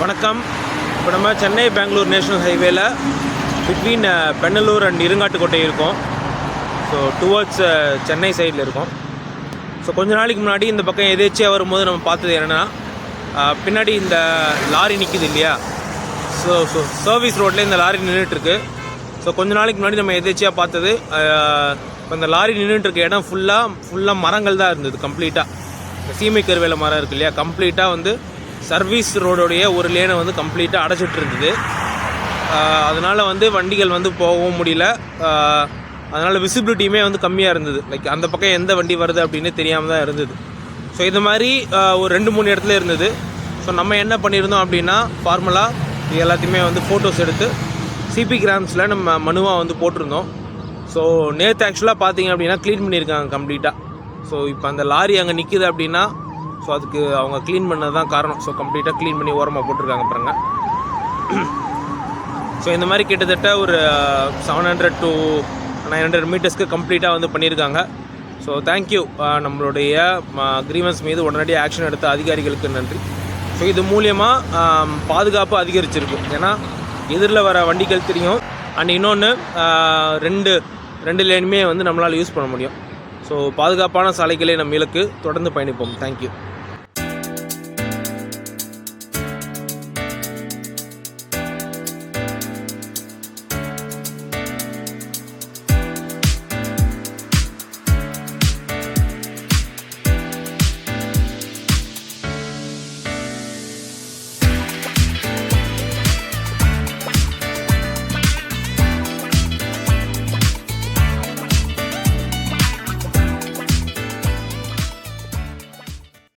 வணக்கம். இப்போ நம்ம சென்னை பெங்களூர் நேஷனல் ஹைவேல பிட்வீன் பெண்ணலூர் அண்ட் இருங்காட்டுக்கோட்டை இருக்கோம். ஸோ டுவர்ட்ஸ் சென்னை சைடில் இருக்கோம். ஸோ கொஞ்ச நாளைக்கு முன்னாடி இந்த பக்கம் எதேச்சியாக வரும்போது நம்ம பார்த்தது என்னென்னா, பின்னாடி இந்த லாரி நிற்கிது இல்லையா. ஸோ சர்வீஸ் ரோட்டில் இந்த லாரி நின்றுட்டுருக்கு. ஸோ கொஞ்ச நாளைக்கு முன்னாடி நம்ம எதேச்சியாக பார்த்தது, இப்போ இந்த லாரி நின்றுட்டுருக்க இடம் ஃபுல்லாக மரங்கள் தான் இருந்தது. கம்ப்ளீட்டாக இந்த சீமை கருவேல மரம் இருக்கு இல்லையா, கம்ப்ளீட்டாக வந்து சர்வீஸ் ரோடோடைய ஒரு லேனை வந்து கம்ப்ளீட்டாக அடைச்சிட்டு இருந்தது. அதனால் வந்து வண்டிகள் வந்து போகவும் முடியல. அதனால் விசிபிலிட்டியுமே வந்து கம்மியாக இருந்தது. லைக் அந்த பக்கம் எந்த வண்டி வருது அப்படின்னு தெரியாமல் தான் இருந்தது. ஸோ இது மாதிரி ஒரு 2-3 இடத்துல இருந்தது. ஸோ நம்ம என்ன பண்ணியிருந்தோம் அப்படின்னா, ஃபார்மலாக இது எல்லாத்தையுமே வந்து ஃபோட்டோஸ் எடுத்து சிபி கிராம்ஸில் நம்ம மனுவாக வந்து போட்டிருந்தோம். ஸோ நேற்று ஆக்சுவலாக பார்த்தீங்க அப்படின்னா க்ளீன் பண்ணியிருக்காங்க கம்ப்ளீட்டாக. ஸோ இப்போ அந்த லாரி அங்கே நிற்கிது அப்படின்னா, ஸோ அதுக்கு அவங்க க்ளீன் பண்ணது தான் காரணம். ஸோ கம்ப்ளீட்டாக க்ளீன் பண்ணி ஓரமாக போட்டிருக்காங்க பாருங்க. ஸோ இந்த மாதிரி கிட்டத்தட்ட ஒரு 700 to 900 மீட்டர்ஸ்க்கு கம்ப்ளீட்டாக வந்து பண்ணியிருக்காங்க. So thank you. நம்மளுடைய கிரீவன்ஸ் மீது உடனடியாக ஆக்ஷன் எடுத்த அதிகாரிகளுக்கு நன்றி. ஸோ இது மூலியமாக பாதுகாப்பு அதிகரிச்சிருக்கு. ஏன்னா எதிரில் வர வண்டிகள் தெரியும். அண்ட் இன்னொன்று, ரெண்டு லேனுமே வந்து நம்மளால் யூஸ் பண்ண முடியும். ஸோ பாதுகாப்பான சாலைகளே நம்ம இலக்கு. தொடர்ந்து பயணிப்போம். தேங்க்யூ.